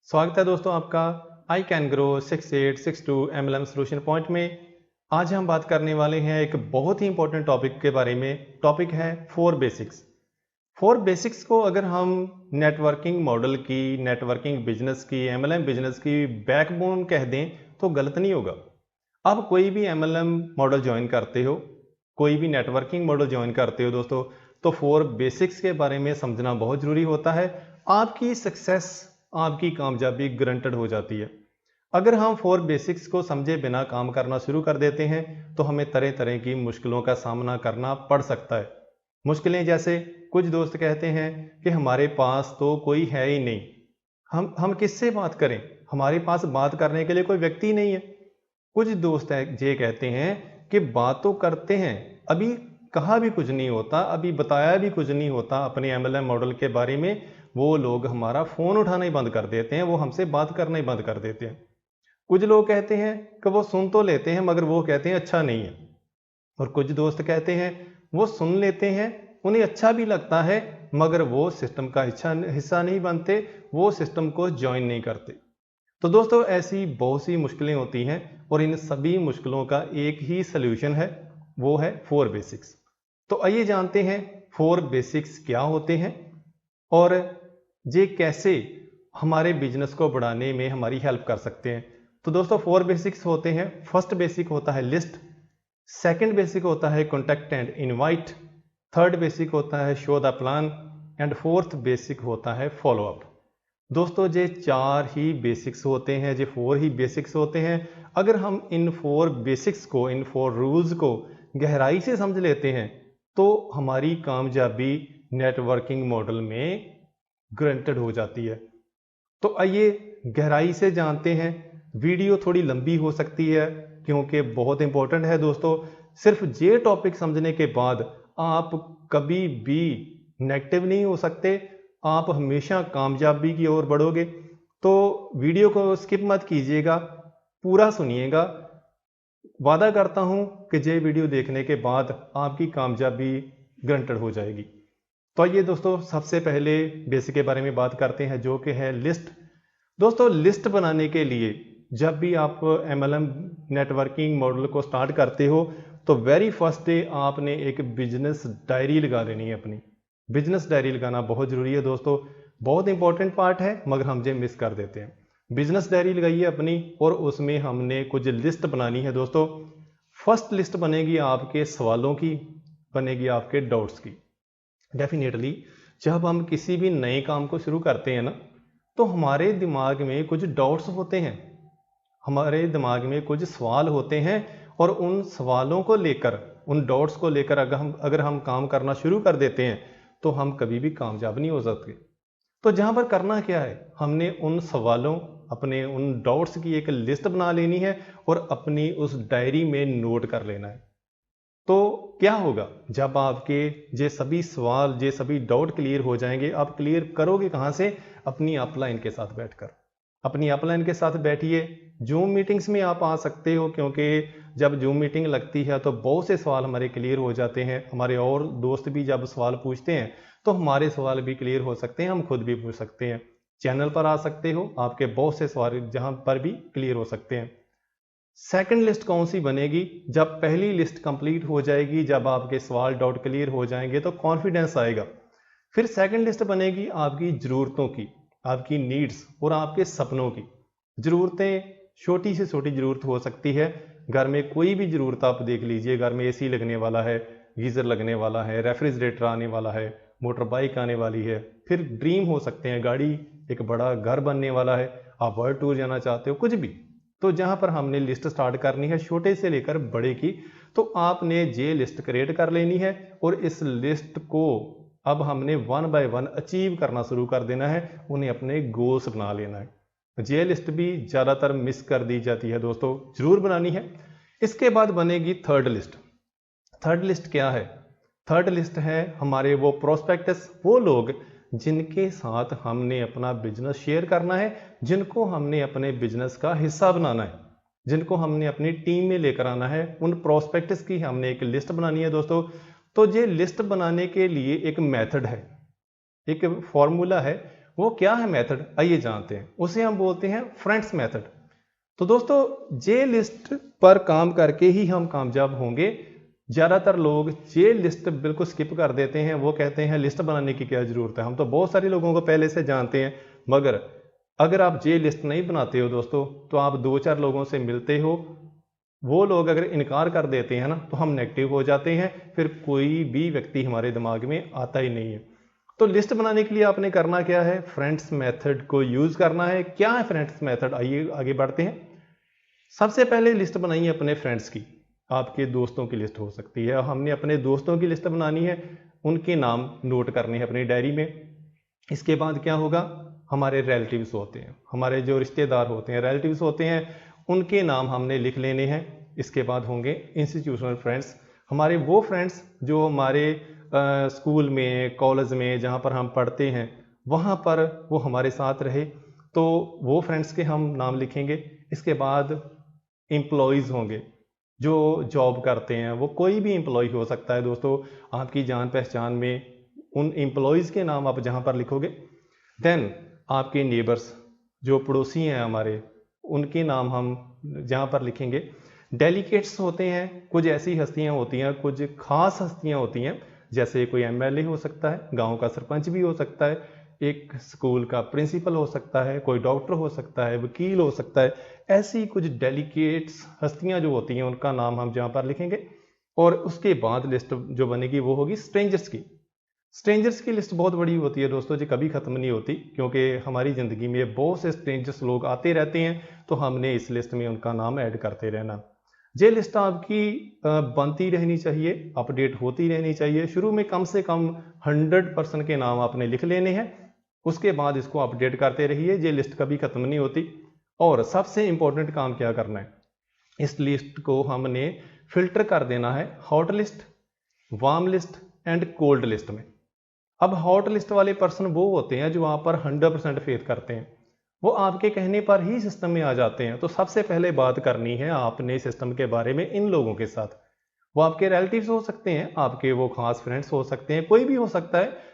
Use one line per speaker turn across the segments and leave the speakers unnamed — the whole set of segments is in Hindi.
स्वागत है दोस्तों आपका I can grow 6862 MLM solution point में। आज हम बात करने वाले हैं एक बहुत ही इंपॉर्टेंट टॉपिक के बारे में। टॉपिक है फोर बेसिक्स। फोर बेसिक्स को अगर हम नेटवर्किंग मॉडल की, नेटवर्किंग बिजनेस की, MLM बिजनेस की बैकबोन कह दें तो गलत नहीं होगा। आप कोई भी MLM मॉडल ज्वाइन करते हो, कोई भी नेटवर्किंग मॉडल ज्वाइन करते हो दोस्तों, तो फोर बेसिक्स के बारे में समझना बहुत ज़रूरी होता है। आपकी सक्सेस, आपकी कामयाबी गारंटेड हो जाती है। अगर हम फोर बेसिक्स को समझे बिना काम करना शुरू कर देते हैं तो हमें तरह तरह की मुश्किलों का सामना करना पड़ सकता है। मुश्किलें जैसे कुछ दोस्त कहते हैं कि हमारे पास तो कोई है ही नहीं, हम किससे बात करें, हमारे पास बात करने के लिए कोई व्यक्ति नहीं है। कुछ दोस्त ये कहते हैं कि बात तो करते हैं, अभी कहा भी कुछ नहीं होता, अभी बताया भी कुछ नहीं होता अपने MLM मॉडल के बारे में, वो लोग हमारा फ़ोन उठाना ही बंद कर देते हैं, वो हमसे बात करना ही बंद कर देते हैं। कुछ लोग कहते हैं कि वो सुन तो लेते हैं मगर वो कहते हैं अच्छा नहीं है। और कुछ दोस्त कहते हैं वो सुन लेते हैं, उन्हें अच्छा भी लगता है मगर वो सिस्टम का हिस्सा नहीं बनते, वो सिस्टम को ज्वाइन नहीं करते। तो दोस्तों ऐसी बहुत सी मुश्किलें होती हैं और इन सभी मुश्किलों का एक ही सल्यूशन है, वो है फोर बेसिक्स। तो आइए जानते हैं फोर बेसिक्स क्या होते हैं और ये कैसे हमारे बिजनेस को बढ़ाने में हमारी हेल्प कर सकते हैं। तो दोस्तों फोर बेसिक्स होते हैं। फर्स्ट बेसिक होता है लिस्ट, सेकंड बेसिक होता है contact and invite, third basic होता है show the plan and fourth basic होता है फॉलो अप। दोस्तों ये चार ही बेसिक्स होते हैं, ये फोर ही बेसिक्स होते हैं। अगर हम इन फोर बेसिक्स को, इन फोर रूल्स को गहराई से समझ लेते हैं तो हमारी कामयाबी नेटवर्किंग मॉडल में गारंटेड हो जाती है। तो आइए गहराई से जानते हैं। वीडियो थोड़ी लंबी हो सकती है क्योंकि बहुत इंपॉर्टेंट है दोस्तों। सिर्फ ये टॉपिक समझने के बाद आप कभी भी नेगेटिव नहीं हो सकते, आप हमेशा कामयाबी की ओर बढ़ोगे। तो वीडियो को स्किप मत कीजिएगा, पूरा सुनिएगा। वादा करता हूं कि ये वीडियो देखने के बाद आपकी कामयाबी गारंटेड हो जाएगी। तो आइए दोस्तों सबसे पहले बेसिक के बारे में बात करते हैं जो कि है लिस्ट। दोस्तों लिस्ट बनाने के लिए जब भी आप MLM नेटवर्किंग मॉडल को स्टार्ट करते हो तो वेरी फर्स्ट डे आपने एक बिजनेस डायरी लगा लेनी है। अपनी बिजनेस डायरी लगाना बहुत ज़रूरी है दोस्तों, बहुत इंपॉर्टेंट पार्ट है मगर हम ये मिस कर देते हैं। बिजनेस डायरी लगाइए अपनी और उसमें हमने कुछ लिस्ट बनानी है दोस्तों। फर्स्ट लिस्ट बनेगी आपके सवालों की, बनेगी आपके डाउट्स की। डेफिनेटली जब हम किसी भी नए काम को शुरू करते हैं ना तो हमारे दिमाग में कुछ डाउट्स होते हैं, हमारे दिमाग में कुछ सवाल होते हैं और उन सवालों को लेकर, उन डाउट्स को लेकर अगर हम काम करना शुरू कर देते हैं तो हम कभी भी कामयाब नहीं हो सकते। तो जहाँ पर करना क्या है, हमने उन सवालों, अपने उन डाउट्स की एक लिस्ट बना लेनी है और अपनी उस डायरी में नोट कर लेना है। तो क्या होगा जब आपके ये सभी सवाल, ये सभी डाउट क्लियर हो जाएंगे, आप क्लियर करोगे कहाँ से? अपनी अपलाइन के साथ बैठकर। अपनी अपलाइन के साथ बैठिए। जूम मीटिंग्स में आप आ सकते हो क्योंकि जब जूम मीटिंग लगती है तो बहुत से सवाल हमारे क्लियर हो जाते हैं। हमारे और दोस्त भी जब सवाल पूछते हैं तो हमारे सवाल भी क्लियर हो सकते हैं, हम खुद भी पूछ सकते हैं। चैनल पर आ सकते हो, आपके बहुत से सवाल जहाँ पर भी क्लियर हो सकते हैं। सेकंड लिस्ट कौन सी बनेगी? जब पहली लिस्ट कंप्लीट हो जाएगी, जब आपके सवाल डाउट क्लियर हो जाएंगे तो कॉन्फिडेंस आएगा। फिर सेकंड लिस्ट बनेगी आपकी ज़रूरतों की, आपकी नीड्स और आपके सपनों की। ज़रूरतें छोटी से छोटी ज़रूरत हो सकती है, घर में कोई भी ज़रूरत आप देख लीजिए, घर में AC लगने वाला है, गीज़र लगने वाला है, रेफ्रिजरेटर आने वाला है, मोटर बाइक आने वाली है। फिर ड्रीम हो सकते हैं, गाड़ी, एक बड़ा घर बनने वाला है, आप वर्ल्ड टूर जाना चाहते हो, कुछ भी। तो जहाँ पर हमने लिस्ट स्टार्ट करनी है छोटे से लेकर बड़े की, तो आपने ये लिस्ट क्रिएट कर लेनी है और इस लिस्ट को अब हमने वन बाय वन अचीव करना शुरू कर देना है, उन्हें अपने गोल्स बना लेना है। ये लिस्ट भी ज़्यादातर मिस कर दी जाती है दोस्तों, जरूर बनानी है। इसके बाद बनेगी थर्ड लिस्ट। थर्ड लिस्ट क्या है? थर्ड लिस्ट है हमारे वो प्रोस्पेक्टस, वो लोग जिनके साथ हमने अपना बिजनेस शेयर करना है, जिनको हमने अपने बिजनेस का हिस्सा बनाना है, जिनको हमने अपनी टीम में लेकर आना है, उन प्रोस्पेक्टस की हमने एक लिस्ट बनानी है दोस्तों। तो ये लिस्ट बनाने के लिए एक मेथड है, एक फॉर्मूला है, वो क्या है मेथड, आइए जानते हैं। उसे हम बोलते हैं फ्रेंड्स मेथड। तो दोस्तों जे लिस्ट पर काम करके ही हम कामयाब होंगे। ज़्यादातर लोग जे लिस्ट बिल्कुल स्किप कर देते हैं, वो कहते हैं लिस्ट बनाने की क्या ज़रूरत है, हम तो बहुत सारे लोगों को पहले से जानते हैं। मगर अगर आप जे लिस्ट नहीं बनाते हो दोस्तों, तो आप 2-4 लोगों से मिलते हो, वो लोग अगर इनकार कर देते हैं ना, तो हम नेगेटिव हो जाते हैं, फिर कोई भी व्यक्ति हमारे दिमाग में आता ही नहीं है। तो लिस्ट बनाने के लिए आपने करना क्या है, फ्रेंड्स मेथड को यूज़ करना है। क्या है फ्रेंड्स मेथड, आइए आगे बढ़ते हैं। सबसे पहले लिस्ट बनाइए अपने फ्रेंड्स की, आपके दोस्तों की लिस्ट हो सकती है। हमने अपने दोस्तों की लिस्ट बनानी है, उनके नाम नोट करने हैं अपनी डायरी में। इसके बाद क्या होगा, हमारे रिलेटिव्स होते हैं, हमारे जो रिश्तेदार होते हैं, रिलेटिव्स होते हैं, उनके नाम हमने लिख लेने हैं। इसके बाद होंगे इंस्टीट्यूशनल फ्रेंड्स, हमारे वो फ्रेंड्स जो हमारे स्कूल में, कॉलेज में, जहाँ पर हम पढ़ते हैं, वहाँ पर वो हमारे साथ रहे, तो वो फ्रेंड्स के हम नाम लिखेंगे। इसके बाद एम्प्लॉयज़ होंगे जो जॉब करते हैं, वो कोई भी एम्प्लॉय हो सकता है दोस्तों, आपकी जान पहचान में उन एम्प्लॉयज़ के नाम आप जहाँ पर लिखोगे। देन आपके नेबर्स, जो पड़ोसी हैं हमारे, उनके नाम हम जहाँ पर लिखेंगे। डेलीगेट्स होते हैं, कुछ ऐसी हस्तियाँ होती हैं, कुछ खास हस्तियाँ होती हैं, जैसे कोई एमएलए हो सकता है, गांव का सरपंच भी हो सकता है, एक स्कूल का प्रिंसिपल हो सकता है, कोई डॉक्टर हो सकता है, वकील हो सकता है। ऐसी कुछ डेलीगेट्स हस्तियाँ जो होती हैं, उनका नाम हम जहाँ पर लिखेंगे। और उसके बाद लिस्ट जो बनेगी वो होगी स्ट्रेंजर्स की। स्ट्रेंजर्स की लिस्ट बहुत बड़ी होती है दोस्तों जी, कभी ख़त्म नहीं होती, क्योंकि हमारी ज़िंदगी में बहुत से स्ट्रेंजर्स लोग आते रहते हैं, तो हमने इस लिस्ट में उनका नाम ऐड करते रहना। ये लिस्ट आपकी बनती रहनी चाहिए, अपडेट होती रहनी चाहिए। शुरू में कम से कम 100% के नाम आपने लिख लेने हैं, उसके बाद इसको अपडेट करते रहिए, ये लिस्ट कभी ख़त्म नहीं होती। और सबसे इम्पोर्टेंट काम क्या करना है, इस लिस्ट को हमने फिल्टर कर देना है hot list, warm list and cold list में। अब हॉट लिस्ट वाले पर्सन वो होते हैं जो वहाँ पर 100% फेथ करते हैं, वो आपके कहने पर ही सिस्टम में आ जाते हैं। तो सबसे पहले बात करनी है आपने सिस्टम के बारे में इन लोगों के साथ। वो आपके रिलेटिव्स हो सकते हैं, आपके वो खास फ्रेंड्स हो सकते हैं, कोई भी हो सकता है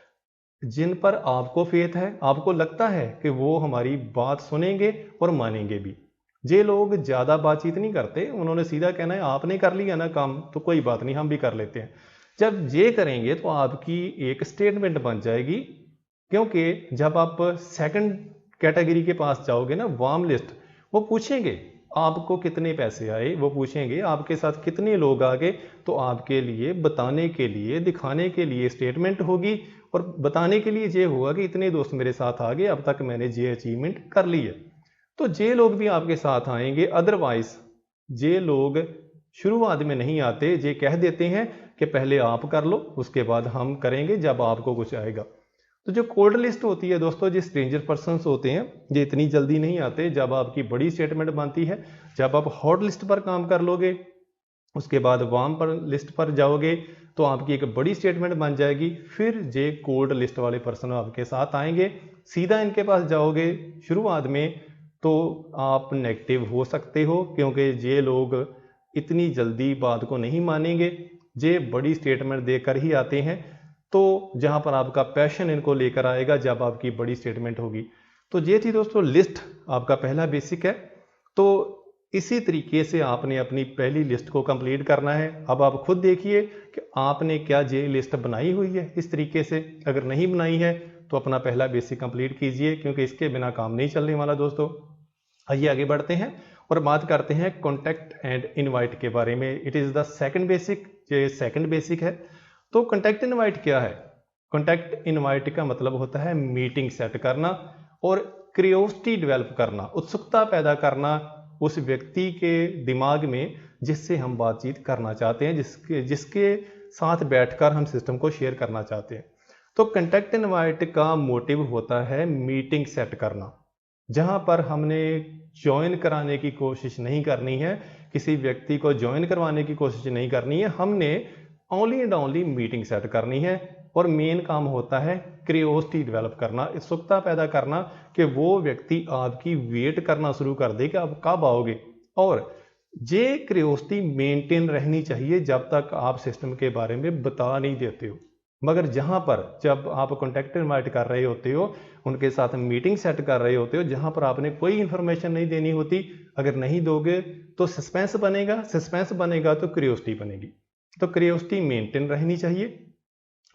जिन पर आपको फेथ है, आपको लगता है कि वो हमारी बात सुनेंगे और मानेंगे भी। ये लोग ज़्यादा बातचीत नहीं करते, उन्होंने सीधा कहना है आपने कर लिया ना काम, तो कोई बात नहीं, हम भी कर लेते हैं। जब ये करेंगे तो आपकी एक स्टेटमेंट बन जाएगी, क्योंकि जब आप सेकंड कैटेगरी के पास जाओगे ना, वार्म लिस्ट, वो पूछेंगे आपको कितने पैसे आए, वो पूछेंगे आपके साथ कितने लोग आ गए, तो आपके लिए बताने के लिए, दिखाने के लिए स्टेटमेंट होगी, और बताने के लिए ये होगा कि इतने दोस्त मेरे साथ आ गए, अब तक मैंने ये अचीवमेंट कर ली है। तो ये लोग भी आपके साथ आएंगे। अदरवाइज ये लोग शुरुआत में नहीं आते, ये कह देते हैं कि पहले आप कर लो, उसके बाद हम करेंगे जब आपको कुछ आएगा। तो जो कोल्ड लिस्ट होती है दोस्तों, जो स्ट्रेंजर पर्सन्स होते हैं, ये इतनी जल्दी नहीं आते। जब आपकी बड़ी स्टेटमेंट बनती है, जब आप हॉट लिस्ट पर काम कर लोगे, उसके बाद वार्म पर लिस्ट पर जाओगे, तो आपकी एक बड़ी स्टेटमेंट बन जाएगी। फिर ये कोल्ड लिस्ट वाले पर्सन आपके साथ आएंगे, सीधा इनके पास जाओगे शुरुआत में, तो आप नेगेटिव हो सकते हो, क्योंकि ये लोग इतनी जल्दी बात को नहीं मानेंगे, ये बड़ी स्टेटमेंट देकर ही आते हैं। तो जहां पर आपका पैशन इनको लेकर आएगा जब आपकी बड़ी स्टेटमेंट होगी। तो ये थी दोस्तों लिस्ट, आपका पहला बेसिक है। तो इसी तरीके से आपने अपनी पहली लिस्ट को कंप्लीट करना है। अब आप खुद देखिए कि आपने क्या ये लिस्ट बनाई हुई है इस तरीके से। अगर नहीं बनाई है तो अपना पहला बेसिक कंप्लीट कीजिए, क्योंकि इसके बिना काम नहीं चलने वाला दोस्तों। आइए आगे बढ़ते हैं और बात करते हैं कॉन्टैक्ट एंड इनवाइट के बारे में। It is the second basic, ये सेकंड बेसिक है। तो कॉन्टैक्ट इनवाइट क्या है? कॉन्टैक्ट इनवाइट का मतलब होता है मीटिंग सेट करना और क्यूरियोसिटी डेवलप करना, उत्सुकता पैदा करना उस व्यक्ति के दिमाग में जिससे हम बातचीत करना चाहते हैं, जिसके साथ बैठकर हम सिस्टम को शेयर करना चाहते हैं। तो कॉन्टैक्ट इनवाइट का मोटिव होता है मीटिंग सेट करना, जहां पर हमने ज्वाइन कराने की कोशिश नहीं करनी है, किसी व्यक्ति को ज्वाइन करवाने की कोशिश नहीं करनी है, हमने only and only meeting set करनी है। और मेन काम होता है क्यूरियोसिटी डेवलप करना, उत्सुकता पैदा करना कि वो व्यक्ति आपकी वेट करना शुरू कर दे कि आप कब आओगे। और ये क्यूरियोसिटी मेंटेन रहनी चाहिए जब तक आप सिस्टम के बारे में बता नहीं देते हो। मगर जहां पर जब आप कॉन्टैक्ट इनवाइट कर रहे होते हो, उनके साथ मीटिंग सेट कर रहे होते हो, जहां पर आपने कोई इंफॉर्मेशन नहीं देनी होती, अगर नहीं दोगे तो सस्पेंस बनेगा, सस्पेंस बनेगा तो क्यूरियोसिटी बनेगी। तो क्यूरियोसिटी मेंटेन रहनी चाहिए।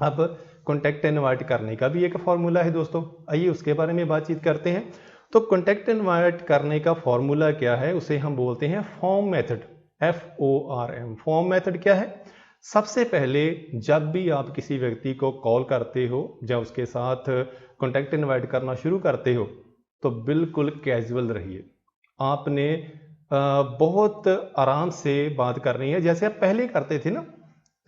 अब कॉन्टैक्ट इनवाइट करने का भी एक फॉर्मूला है दोस्तों, आइए उसके बारे में बातचीत करते हैं। तो कॉन्टैक्ट इनवाइट करने का फॉर्मूला क्या है, उसे हम बोलते हैं form method, FORM। Form method क्या है? सबसे पहले जब भी आप किसी व्यक्ति को कॉल करते हो या उसके साथ कॉन्टैक्ट इनवाइट करना शुरू करते हो, तो बिल्कुल कैजुअल रहिए। आपने बहुत आराम से बात करनी है, जैसे आप पहले करते थे ना,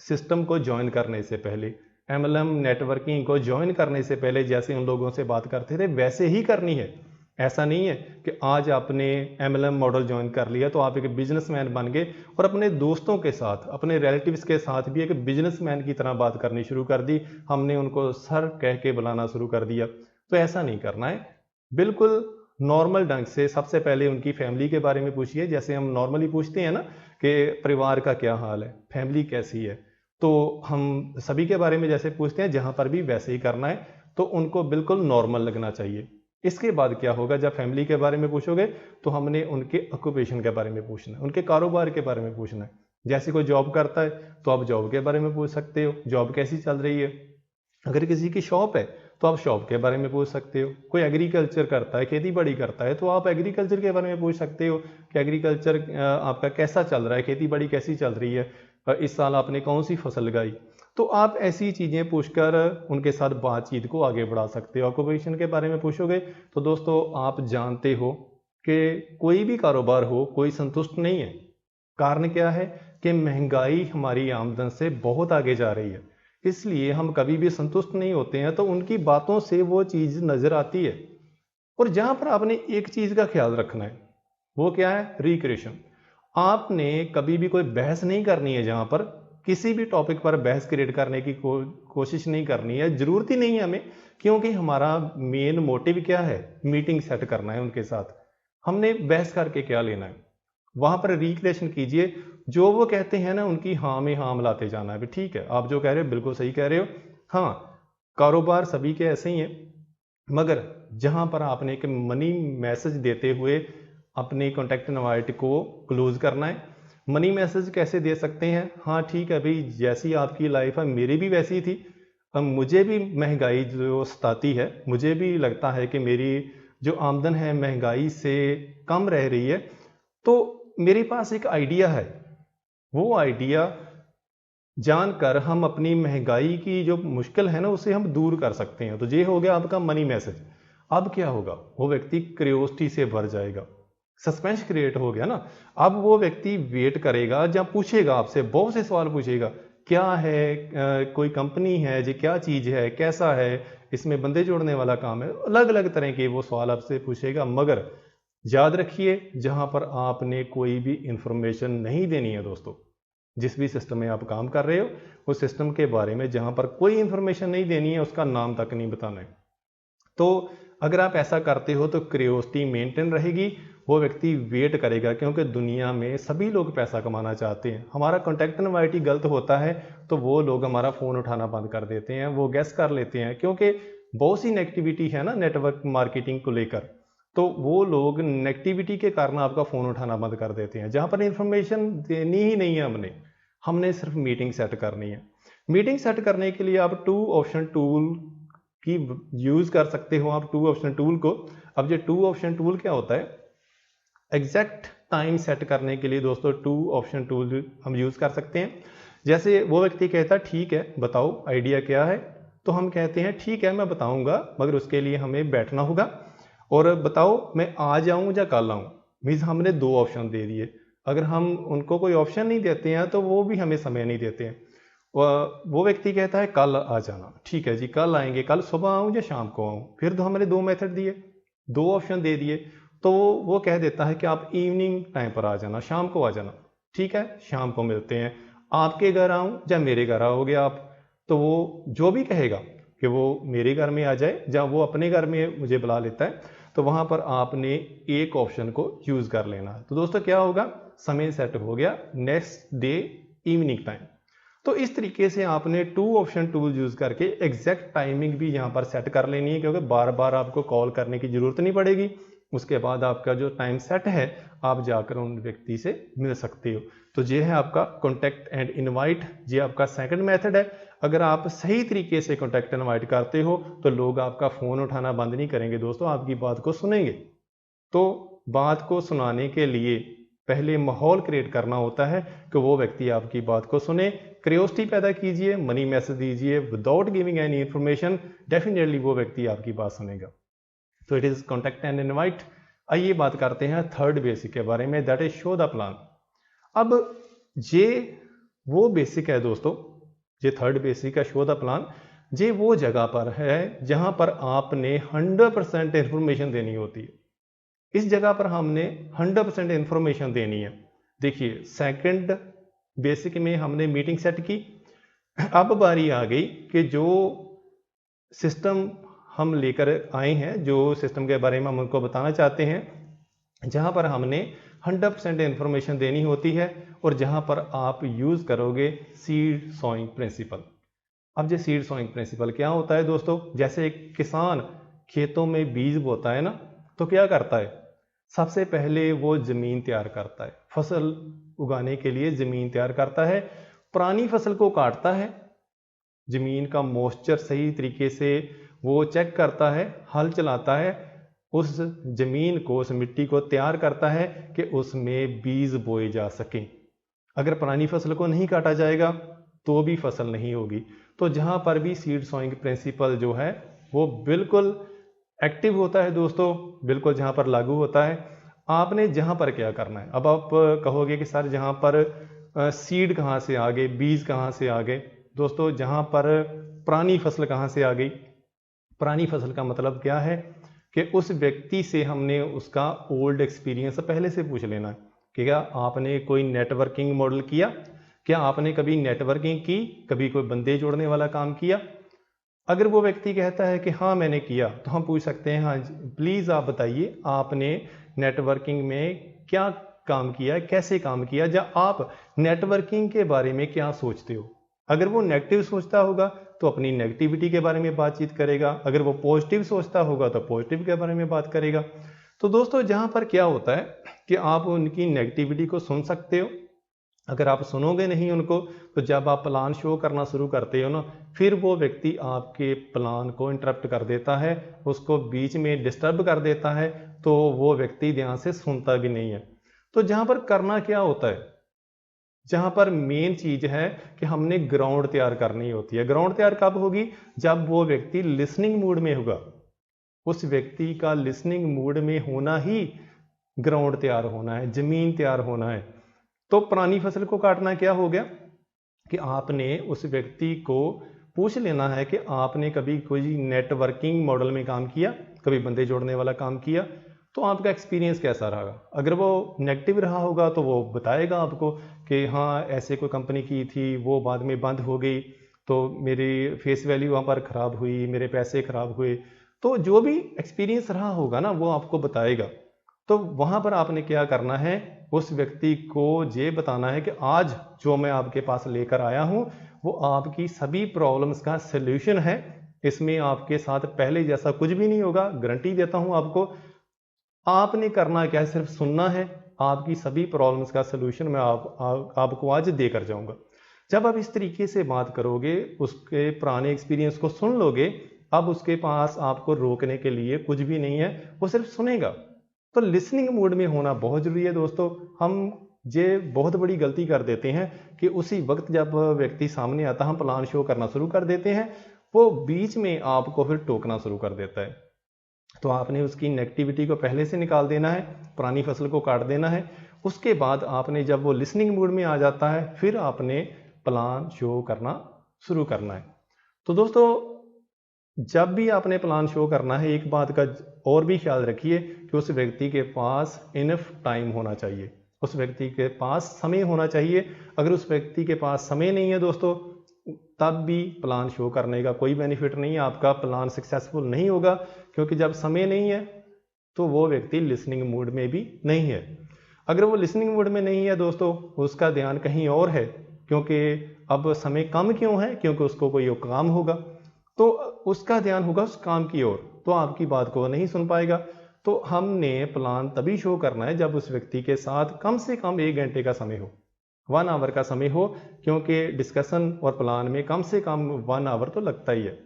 सिस्टम को ज्वाइन करने से पहले, MLM नेटवर्किंग को ज्वाइन करने से पहले जैसे उन लोगों से बात करते थे वैसे ही करनी है। ऐसा नहीं है कि आज आपने MLM मॉडल ज्वाइन कर लिया तो आप एक बिजनेसमैन बन गए और अपने दोस्तों के साथ, अपने रिलेटिव्स के साथ भी एक बिजनेसमैन की तरह बात करनी शुरू कर दी, हमने उनको सर कह के बुलाना शुरू कर दिया। तो ऐसा नहीं करना है। बिल्कुल नॉर्मल ढंग से सबसे पहले उनकी फैमिली के बारे में पूछिए, जैसे हम नॉर्मली पूछते हैं ना कि परिवार का क्या हाल है, फैमिली कैसी है, तो हम सभी के बारे में जैसे पूछते हैं, जहां पर भी वैसे ही करना है। तो उनको बिल्कुल नॉर्मल लगना चाहिए। इसके बाद क्या होगा, जब फैमिली के बारे में पूछोगे तो हमने उनके ऑक्यूपेशन के बारे में पूछना है, उनके कारोबार के बारे में पूछना है। जैसे कोई जॉब करता है तो आप जॉब के बारे में पूछ सकते हो, जॉब कैसी चल रही है। अगर किसी की शॉप है तो आप शॉप के बारे में पूछ सकते हो। कोई एग्रीकल्चर करता है, खेती बाड़ी करता है, तो आप एग्रीकल्चर के बारे में पूछ सकते हो कि एग्रीकल्चर आपका कैसा चल रहा है, खेती बाड़ी कैसी चल रही है, इस साल आपने कौन सी फसल लगाई। तो आप ऐसी चीज़ें पूछकर उनके साथ बातचीत को आगे बढ़ा सकते हो। ऑक्यूपेशन के बारे में पूछोगे तो दोस्तों आप जानते हो कि कोई भी कारोबार हो, कोई संतुष्ट नहीं है। कारण क्या है कि महंगाई हमारी आमदन से बहुत आगे जा रही है, इसलिए हम कभी भी संतुष्ट नहीं होते हैं। तो उनकी बातों से वो चीज़ नज़र आती है। और जहाँ पर आपने एक चीज़ का ख्याल रखना है, वो क्या है? रिक्रिएशन। आपने कभी भी कोई बहस नहीं करनी है, जहाँ पर किसी भी टॉपिक पर बहस क्रिएट करने की कोशिश नहीं करनी है, जरूरत ही नहीं है हमें, क्योंकि हमारा मेन मोटिव क्या है? मीटिंग सेट करना है उनके साथ। हमने बहस करके क्या लेना है? वहां पर रिक्रिएशन कीजिए, जो वो कहते हैं ना उनकी हाँ में हाँ मिलाते जाना है। ठीक है, आप जो कह रहे हो बिल्कुल सही कह रहे हो। हाँ, कारोबार सभी के ऐसे ही हैं, मगर जहां पर आपने एक मनी मैसेज देते हुए अपने कॉन्टैक्ट इनवाइट को क्लोज करना है। मनी मैसेज कैसे दे सकते हैं? हाँ ठीक है भाई, जैसी आपकी लाइफ है मेरी भी वैसी ही थी। अब मुझे भी महंगाई जो सताती है, मुझे भी लगता है कि मेरी जो आमदन है महंगाई से कम रह रही है। तो मेरे पास एक आइडिया है, वो आइडिया जानकर हम अपनी महंगाई की जो मुश्किल है ना उसे हम दूर कर सकते हैं। तो ये हो गया आपका मनी मैसेज। अब क्या होगा? वो व्यक्ति क्यूरियोसिटी से भर जाएगा, सस्पेंस क्रिएट हो गया ना। अब वो व्यक्ति वेट करेगा, जब पूछेगा आपसे, बहुत से सवाल पूछेगा, क्या है, कोई कंपनी है जी, क्या चीज है, कैसा है, इसमें बंदे जोड़ने वाला काम है, अलग अलग तरह के वो सवाल आपसे पूछेगा। मगर याद रखिए, जहां पर आपने कोई भी इंफॉर्मेशन नहीं देनी है दोस्तों, जिस भी सिस्टम में आप काम कर रहे हो उस सिस्टम के बारे में जहां पर कोई इंफॉर्मेशन नहीं देनी है, उसका नाम तक नहीं बताना है। तो अगर आप ऐसा करते हो तो क्यूरियोसिटी मेंटेन रहेगी, वो व्यक्ति वेट करेगा, क्योंकि दुनिया में सभी लोग पैसा कमाना चाहते हैं। हमारा कॉन्टैक्ट इनवाइट ही गलत होता है तो वो लोग हमारा फ़ोन उठाना बंद कर देते हैं, वो गैस कर लेते हैं, क्योंकि बहुत सी नेगेटिविटी है ना नेटवर्क मार्केटिंग को लेकर। तो वो लोग नेगेटिविटी के कारण आपका फ़ोन उठाना बंद कर देते हैं, जहाँ पर इंफॉर्मेशन देनी ही नहीं है हमने सिर्फ मीटिंग सेट करनी है। मीटिंग सेट करने के लिए आप 2 ऑप्शन टूल की यूज़ कर सकते हो, आप 2 ऑप्शन टूल को। अब ये 2 ऑप्शन टूल क्या होता है? एग्जैक्ट टाइम सेट करने के लिए दोस्तों 2 ऑप्शन टूल हम यूज़ कर सकते हैं। जैसे वो व्यक्ति कहता है ठीक है बताओ आइडिया क्या है, तो हम कहते हैं ठीक है मैं बताऊंगा, मगर उसके लिए हमें बैठना होगा, और बताओ मैं आज आऊँ या कल आऊँ। मीन्स हमने 2 ऑप्शन दे दिए। अगर हम उनको कोई ऑप्शन नहीं देते हैं तो वो भी हमें समय नहीं देते हैं। वो व्यक्ति कहता है कल आ जाना, ठीक है जी कल आएंगे, कल सुबह आऊँ या शाम को आऊँ। फिर तो हमने 2 मेथड दिए, 2 ऑप्शन दे दिए। तो वो कह देता है कि आप इवनिंग टाइम पर आ जाना, शाम को आ जाना। ठीक है, शाम को मिलते हैं, आपके घर आऊँ या मेरे घर आओगे आप। तो वो जो भी कहेगा कि वो मेरे घर में आ जाए या वो अपने घर में मुझे बुला लेता है, तो वहां पर आपने एक ऑप्शन को यूज कर लेना है। तो दोस्तों क्या होगा? समय सेट हो गया नेक्स्ट डे इवनिंग टाइम। तो इस तरीके से आपने 2 ऑप्शन टूल यूज़ करके एग्जैक्ट टाइमिंग भी यहाँ पर सेट कर लेनी है, क्योंकि बार बार आपको कॉल करने की ज़रूरत नहीं पड़ेगी। उसके बाद आपका जो टाइम सेट है आप जाकर उन व्यक्ति से मिल सकते हो। तो ये है आपका कॉन्टैक्ट एंड इनवाइट, ये आपका सेकंड मेथड है। अगर आप सही तरीके से कॉन्टैक्ट इनवाइट करते हो तो लोग आपका फ़ोन उठाना बंद नहीं करेंगे दोस्तों, आपकी बात को सुनेंगे। तो बात को सुनाने के लिए पहले माहौल क्रिएट करना होता है कि वो व्यक्ति आपकी बात को सुने। क्यूरियोसिटी पैदा कीजिए, मनी मैसेज दीजिए without giving any information, definitely वो व्यक्ति आपकी बात सुनेगा। तो it is contact and invite. आइए बात करते हैं थर्ड बेसिक के बारे में, that is show the plan. अब ये वो बेसिक है दोस्तों, ये थर्ड बेसिक है शो द प्लान। ये वो जगह पर है जहां पर आपने 100% इंफॉर्मेशन देनी होती है। इस जगह पर हमने 100% इंफॉर्मेशन देनी है। देखिए सेकंड बेसिक में हमने मीटिंग सेट की, अब बारी आ गई कि जो सिस्टम हम लेकर आए हैं, जो सिस्टम के बारे में हम उनको बताना चाहते हैं, जहां पर हमने 100% इंफॉर्मेशन देनी होती है और जहां पर आप यूज़ करोगे सीड सोइंग प्रिंसिपल। अब ये सीड सोइंग प्रिंसिपल क्या होता है दोस्तों? जैसे एक किसान खेतों में बीज बोता है ना, तो क्या करता है? सबसे पहले वो ज़मीन तैयार करता है, फसल उगाने के लिए ज़मीन तैयार करता है, पुरानी फसल को काटता है, ज़मीन का मॉइस्चर सही तरीके से वो चेक करता है, हल चलाता है, उस ज़मीन को, उस मिट्टी को तैयार करता है कि उसमें बीज बोए जा सकें। अगर पुरानी फसल को नहीं काटा जाएगा तो भी फसल नहीं होगी। तो जहाँ पर भी सीड सोइंग प्रिंसिपल जो है वो बिल्कुल एक्टिव होता है दोस्तों, बिल्कुल जहाँ पर लागू होता है। आपने जहाँ पर क्या करना है, अब आप कहोगे कि सर जहाँ पर सीड कहाँ से आ गए, बीज कहाँ से आ गए? दोस्तों जहाँ पर पुरानी फसल कहाँ से आ गई? पुरानी फसल का मतलब क्या है कि उस व्यक्ति से हमने उसका ओल्ड एक्सपीरियंस पहले से पूछ लेना है कि क्या आपने कोई नेटवर्किंग मॉडल किया, क्या आपने कभी नेटवर्किंग की, कभी कोई बंदे जोड़ने वाला काम किया। अगर वो व्यक्ति कहता है कि हाँ मैंने किया, तो हम पूछ सकते हैं हाँ प्लीज़ आप बताइए आपने नेटवर्किंग में क्या काम किया, कैसे काम किया, या आप नेटवर्किंग के बारे में क्या सोचते हो। अगर वो नेगेटिव सोचता होगा तो अपनी नेगेटिविटी के बारे में बातचीत करेगा, अगर वो पॉजिटिव सोचता होगा तो पॉजिटिव के बारे में बात करेगा। तो दोस्तों जहाँ पर क्या होता है कि आप उनकी नेगेटिविटी को सुन सकते हो। अगर आप सुनोगे नहीं उनको, तो जब आप प्लान शो करना शुरू करते हो ना, फिर वो व्यक्ति आपके प्लान को इंटरप्ट कर देता है, उसको बीच में डिस्टर्ब कर देता है, तो वो व्यक्ति ध्यान से सुनता भी नहीं है। तो जहाँ पर करना क्या होता है, जहाँ पर मेन चीज है कि हमने ग्राउंड तैयार करनी होती है। ग्राउंड तैयार कब होगी? जब वो व्यक्ति लिसनिंग मूड में होगा। उस व्यक्ति का लिसनिंग मूड में होना ही ग्राउंड तैयार होना है, जमीन तैयार होना है। तो पुरानी फसल को काटना क्या हो गया कि आपने उस व्यक्ति को पूछ लेना है कि आपने कभी कोई नेटवर्किंग मॉडल में काम किया, कभी बंदे जोड़ने वाला काम किया, तो आपका एक्सपीरियंस कैसा रहा। अगर वो नेगेटिव रहा होगा तो वो बताएगा आपको कि हाँ ऐसे कोई कंपनी की थी, वो बाद में बंद हो गई, तो मेरी फेस वैल्यू वहाँ पर ख़राब हुई, मेरे पैसे ख़राब हुए। तो जो भी एक्सपीरियंस रहा होगा ना वो आपको बताएगा। तो वहाँ पर आपने क्या करना है, उस व्यक्ति को ये बताना है कि आज जो मैं आपके पास लेकर आया हूँ वो आपकी सभी प्रॉब्लम्स का सलूशन है। इसमें आपके साथ पहले जैसा कुछ भी नहीं होगा, गारंटी देता हूँ आपको। आपने करना क्या है, सिर्फ सुनना है। आपकी सभी प्रॉब्लम्स का सलूशन मैं आपको आज देकर जाऊंगा। जब आप इस तरीके से बात करोगे, उसके पुराने एक्सपीरियंस को सुन लोगे, अब उसके पास आपको रोकने के लिए कुछ भी नहीं है, वो सिर्फ सुनेगा। तो लिसनिंग मोड में होना बहुत जरूरी है दोस्तों। हम ये बहुत बड़ी गलती कर देते हैं कि उसी वक्त जब व्यक्ति सामने आता हम प्लान शो करना शुरू कर देते हैं, वो बीच में आपको फिर टोकना शुरू कर देता है। तो आपने उसकी नेगेटिविटी को पहले से निकाल देना है, पुरानी फसल को काट देना है। उसके बाद आपने जब वो लिसनिंग मूड में आ जाता है, फिर आपने प्लान शो करना शुरू करना है। तो दोस्तों जब भी आपने प्लान शो करना है, एक बात का और भी ख्याल रखिए कि उस व्यक्ति के पास इनफ टाइम होना चाहिए, उस व्यक्ति के पास समय होना चाहिए। अगर उस व्यक्ति के पास समय नहीं है दोस्तों, तब भी प्लान शो करने का कोई बेनिफिट नहीं है, आपका प्लान सक्सेसफुल नहीं होगा। क्योंकि जब समय नहीं है तो वो व्यक्ति लिसनिंग मूड में भी नहीं है। अगर वो लिसनिंग मूड में नहीं है दोस्तों, उसका ध्यान कहीं और है, क्योंकि अब समय कम क्यों है? क्योंकि उसको कोई और काम होगा, तो उसका ध्यान होगा उस काम की ओर, तो आपकी बात को नहीं सुन पाएगा। तो हमने प्लान तभी शो करना है जब उस व्यक्ति के साथ कम से कम 1 घंटे का समय हो, 1 आवर का समय हो, क्योंकि डिस्कशन और प्लान में कम से कम 1 आवर तो लगता ही है।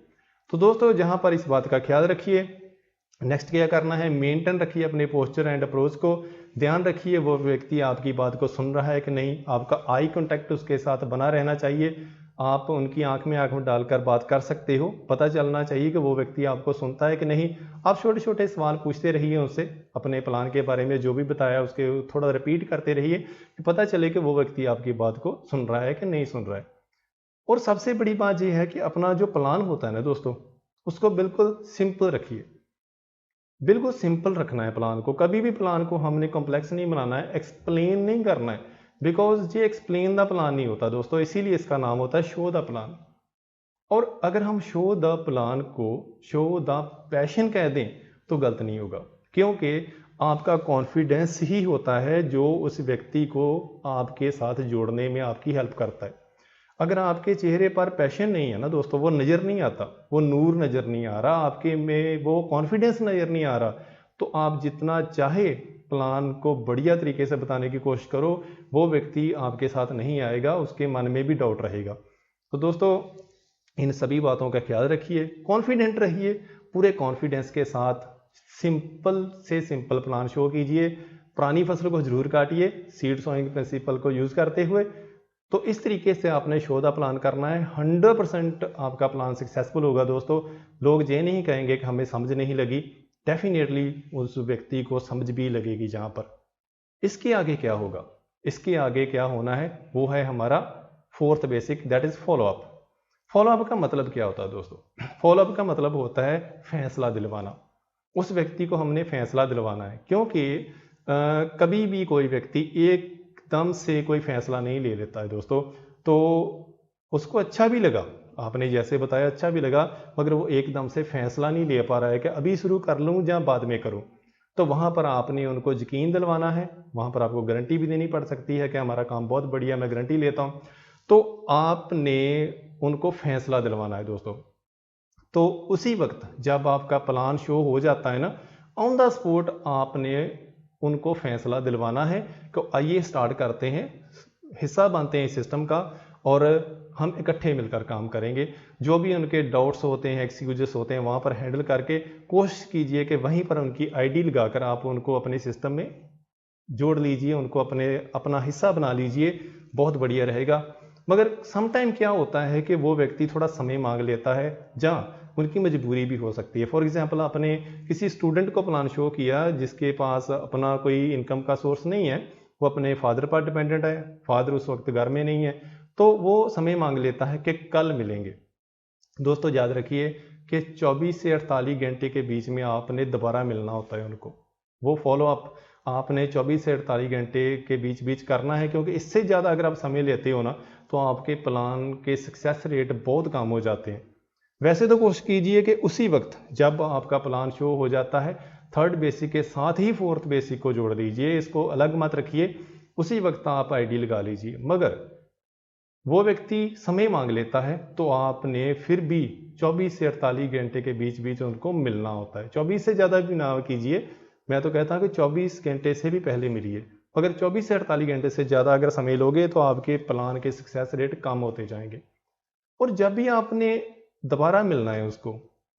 तो दोस्तों जहां पर इस बात का ख्याल रखिए। नेक्स्ट क्या करना है, मेंटेन रखिए अपने पोस्चर एंड अप्रोच को, ध्यान रखिए वो व्यक्ति आपकी बात को सुन रहा है कि नहीं, आपका आई कांटेक्ट उसके साथ बना रहना चाहिए, आप उनकी आंख में डालकर बात कर सकते हो, पता चलना चाहिए कि वो व्यक्ति आपको सुनता है कि नहीं। आप छोटे छोटे सवाल पूछते रहिए उससे, अपने प्लान के बारे में जो भी बताया उसके थोड़ा रिपीट करते रहिए कि पता चले कि वो व्यक्ति आपकी बात को सुन रहा है कि नहीं सुन रहा है। और सबसे बड़ी बात यह है कि अपना जो प्लान होता है ना दोस्तों, उसको बिल्कुल सिंपल रखिए, बिल्कुल सिंपल रखना है प्लान को। कभी भी प्लान को हमने कॉम्प्लेक्स नहीं बनाना है, एक्सप्लेन नहीं करना है, बिकॉज ये एक्सप्लेन द प्लान नहीं होता दोस्तों, इसीलिए इसका नाम होता है शो द प्लान। और अगर हम शो द प्लान को शो द पैशन कह दें तो गलत नहीं होगा, क्योंकि आपका कॉन्फिडेंस ही होता है जो उस व्यक्ति को आपके साथ जोड़ने में आपकी हेल्प करता है। अगर आपके चेहरे पर पैशन नहीं है ना दोस्तों, वो नज़र नहीं आता, वो नूर नज़र नहीं आ रहा आपके में, वो कॉन्फिडेंस नज़र नहीं आ रहा, तो आप जितना चाहे प्लान को बढ़िया तरीके से बताने की कोशिश करो, वो व्यक्ति आपके साथ नहीं आएगा, उसके मन में भी डाउट रहेगा। तो दोस्तों इन सभी बातों का ख्याल रखिए, कॉन्फिडेंट रहिए, पूरे कॉन्फिडेंस के साथ सिंपल से सिंपल प्लान शो कीजिए। पुरानी फसल को जरूर काटिए सीड सोइंग प्रिंसिपल को यूज़ करते हुए। तो इस तरीके से आपने शो द प्लान करना है, 100% आपका प्लान सक्सेसफुल होगा दोस्तों। लोग ये नहीं कहेंगे कि हमें समझ नहीं लगी, डेफिनेटली उस व्यक्ति को समझ भी लगेगी। जहाँ पर इसके आगे क्या होगा, इसके आगे क्या होना है, वो है हमारा 4th basic, that is follow up. Follow up का मतलब क्या होता है दोस्तों? फॉलोअप का मतलब होता है फैसला दिलवाना। उस व्यक्ति को हमने फैसला दिलवाना है, क्योंकि कभी भी कोई व्यक्ति एकदम से कोई फैसला नहीं ले लेता है दोस्तों। तो उसको अच्छा भी लगा, आपने जैसे बताया अच्छा भी लगा, मगर वो एकदम से फैसला नहीं ले पा रहा है कि अभी शुरू कर लूँ या बाद में करूँ। तो वहाँ पर आपने उनको यकीन दिलवाना है, वहाँ पर आपको गारंटी भी देनी पड़ सकती है कि हमारा काम बहुत बढ़िया, मैं गारंटी लेता हूँ। तो आपने उनको फैसला दिलवाना है दोस्तों। तो उसी वक्त जब आपका प्लान शो हो जाता है ना, ऑन द स्पॉट आपने उनको फैसला दिलवाना है कि आइए स्टार्ट करते हैं, हिस्सा बनते हैं इस सिस्टम का और हम इकट्ठे मिलकर काम करेंगे। जो भी उनके डाउट्स होते हैं, एक्सक्यूजेस होते हैं, वहाँ पर हैंडल करके कोशिश कीजिए कि वहीं पर उनकी आईडी लगाकर आप उनको अपने सिस्टम में जोड़ लीजिए, उनको अपना हिस्सा बना लीजिए, बहुत बढ़िया रहेगा। मगर समटाइम क्या होता है कि वो व्यक्ति थोड़ा समय मांग लेता है, जहाँ उनकी मजबूरी भी हो सकती है। फॉर एग्जांपल आपने किसी स्टूडेंट को प्लान शो किया जिसके पास अपना कोई इनकम का सोर्स नहीं है, वो अपने फादर पर डिपेंडेंट है, फादर उस वक्त घर में नहीं है, तो वो समय मांग लेता है कि कल मिलेंगे। दोस्तों याद रखिए कि 24 से 48 घंटे के बीच में आपने दोबारा मिलना होता है उनको। वो फॉलोअप आपने 24 से 48 घंटे के बीच करना है, क्योंकि इससे ज़्यादा अगर आप समय लेते हो ना तो आपके प्लान के सक्सेस रेट बहुत कम हो जाते हैं। वैसे तो कोशिश कीजिए कि उसी वक्त जब आपका प्लान शो हो जाता है, 3rd बेसिक के साथ ही 4th बेसिक को जोड़ दीजिए, इसको अलग मत रखिए, उसी वक्त आप आईडी लगा लीजिए। मगर वो व्यक्ति समय मांग लेता है तो आपने फिर भी 24 से 48 घंटे के बीच उनको मिलना होता है। 24 से ज़्यादा भी ना कीजिए, मैं तो कहता हूँ कि 24 घंटे से भी पहले मिलिए। अगर 24 से 48 घंटे से ज़्यादा अगर समय लोगे तो आपके प्लान के सक्सेस रेट कम होते जाएंगे। और जब भी आपने दोबारा मिलना है उसको,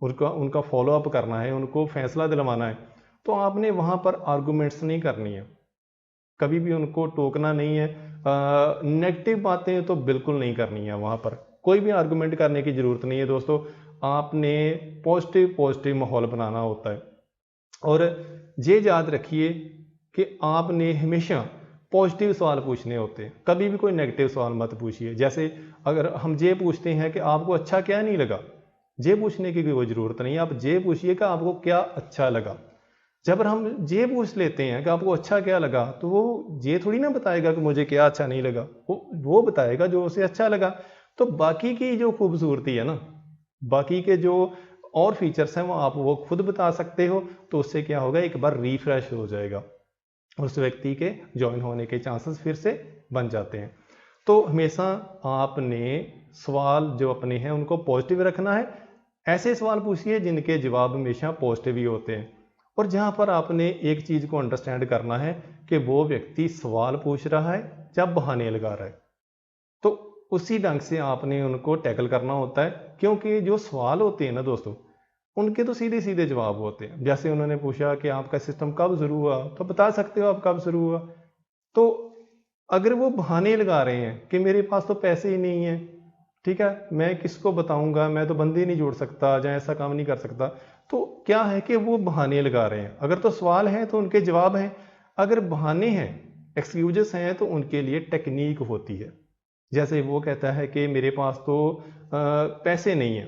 उनका फॉलोअप करना है, उनको फैसला दिलवाना है, तो आपने वहाँ पर आर्गूमेंट्स नहीं करनी है, कभी भी उनको टोकना नहीं है, नेगेटिव बातें तो बिल्कुल नहीं करनी है। वहाँ पर कोई भी आर्गूमेंट करने की ज़रूरत नहीं है दोस्तों, आपने पॉजिटिव माहौल बनाना होता है। और ये याद रखिए कि आपने हमेशा पॉजिटिव सवाल पूछने होते हैं, कभी भी कोई नेगेटिव सवाल मत पूछिए। जैसे अगर हम ये पूछते हैं कि आपको अच्छा क्या नहीं लगा, ये पूछने की कोई ज़रूरत नहीं है, आप ये पूछिए कि आपको क्या अच्छा लगा। जब हम ये पूछ लेते हैं कि आपको अच्छा क्या लगा, तो वो ये थोड़ी ना बताएगा कि मुझे क्या अच्छा नहीं लगा, वो बताएगा जो उसे अच्छा लगा। तो बाकी की जो खूबसूरती है ना, बाकी के जो और फीचर्स हैं वो खुद बता सकते हो। तो उससे क्या होगा, एक बार रिफ्रेश हो जाएगा, उस व्यक्ति के ज्वाइन होने के चांसेस फिर से बन जाते हैं। तो हमेशा आपने सवाल जो अपने हैं उनको पॉजिटिव रखना है। ऐसे सवाल पूछिए जिनके जवाब हमेशा पॉजिटिव ही होते हैं। और जहाँ पर आपने एक चीज़ को अंडरस्टैंड करना है कि वो व्यक्ति सवाल पूछ रहा है या बहाने लगा रहा है, तो उसी ढंग से आपने उनको टैकल करना होता है। क्योंकि जो सवाल होते हैं ना दोस्तों, उनके तो सीधे सीधे जवाब होते हैं। जैसे उन्होंने पूछा कि आपका सिस्टम कब शुरू हुआ, तो बता सकते हो आप कब शुरू हुआ। तो अगर वो बहाने लगा रहे हैं कि मेरे पास तो पैसे ही नहीं है, ठीक है, मैं किसको बताऊंगा, मैं तो बंदे नहीं जोड़ सकता या ऐसा काम नहीं कर सकता, तो क्या है कि वो बहाने लगा रहे हैं। अगर तो सवाल है तो उनके जवाब हैं, अगर बहाने हैं, एक्सक्यूजेस हैं, तो उनके लिए टेक्निक होती है। जैसे वो कहता है कि मेरे पास तो पैसे नहीं है,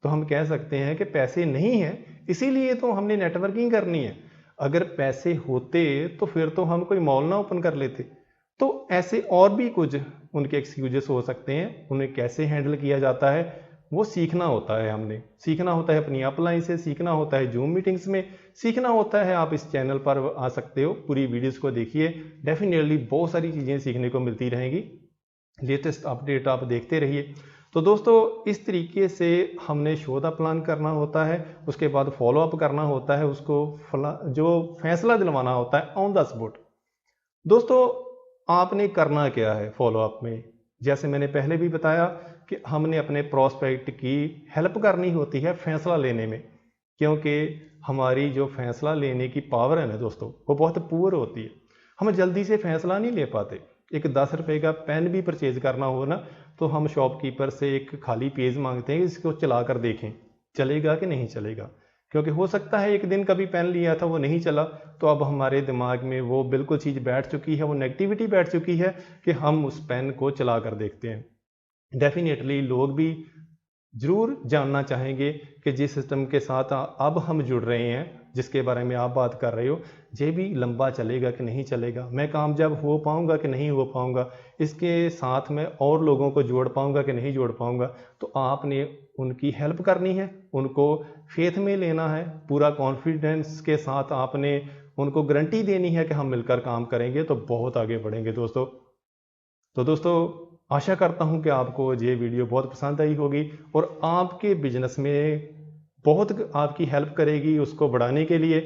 तो हम कह सकते हैं कि पैसे नहीं है इसीलिए तो हमने नेटवर्किंग करनी है। अगर पैसे होते तो फिर तो हम कोई मॉल ना ओपन कर लेते। तो ऐसे और भी कुछ उनके एक्सक्यूजेस हो सकते हैं। उन्हें कैसे हैंडल किया जाता है वो सीखना होता है। हमने सीखना होता है अपनी अपलाइन से, सीखना होता है जूम मीटिंग्स में, सीखना होता है। आप इस चैनल पर आ सकते हो, पूरी वीडियोस को देखिए, डेफिनेटली बहुत सारी चीज़ें सीखने को मिलती रहेंगी। लेटेस्ट अपडेट आप देखते रहिए। तो दोस्तों इस तरीके से हमने शो दा प्लान करना होता है, उसके बाद फॉलो अप करना होता है, उसको जो फैसला दिलवाना होता है ऑन द स्पॉट। दोस्तों आपने करना क्या है फॉलो अप में, जैसे मैंने पहले भी बताया कि हमने अपने प्रोस्पेक्ट की हेल्प करनी होती है फैसला लेने में। क्योंकि हमारी जो फैसला लेने की पावर है ना दोस्तों, वो बहुत पुअर होती है। हम जल्दी से फैसला नहीं ले पाते। एक 10 रुपए का पेन भी परचेज करना हो ना, तो हम शॉपकीपर से एक खाली पेज मांगते हैं, इसको चला कर देखें चलेगा कि नहीं चलेगा। क्योंकि हो सकता है एक दिन कभी पेन लिया था वो नहीं चला, तो अब हमारे दिमाग में वो बिल्कुल चीज़ बैठ चुकी है, वो नेगेटिविटी बैठ चुकी है कि हम उस पेन को चला कर देखते हैं। डेफिनेटली लोग भी जरूर जानना चाहेंगे कि जिस सिस्टम के साथ अब हम जुड़ रहे हैं, जिसके बारे में आप बात कर रहे हो, ये भी लंबा चलेगा कि नहीं चलेगा, मैं कामयाब हो पाऊंगा कि नहीं हो पाऊंगा, इसके साथ मैं और लोगों को जोड़ पाऊंगा कि नहीं जोड़ पाऊंगा। तो आपने उनकी हेल्प करनी है, उनको फेथ में लेना है, पूरा कॉन्फिडेंस के साथ आपने उनको गारंटी देनी है कि हम मिलकर काम करेंगे तो बहुत आगे बढ़ेंगे दोस्तों। तो दोस्तों आशा करता हूं कि आपको ये वीडियो बहुत पसंद आई होगी और आपके बिजनेस में बहुत आपकी हेल्प करेगी उसको बढ़ाने के लिए।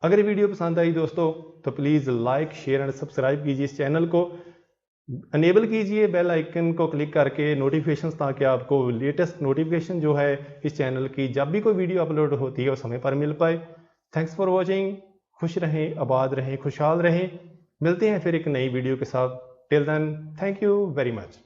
अगर वीडियो पसंद आई दोस्तों तो please like share and subscribe कीजिए, इस चैनल को अनेबल कीजिए बेल आइकन को क्लिक करके नोटिफिकेशंस, ताकि आपको लेटेस्ट नोटिफिकेशन जो है इस चैनल की जब भी कोई वीडियो अपलोड होती है वो समय पर मिल पाए। Thanks for watching. खुश रहें, आबाद रहें, खुशहाल रहें। मिलते हैं फिर एक नई वीडियो के साथ। Till then thank you very much.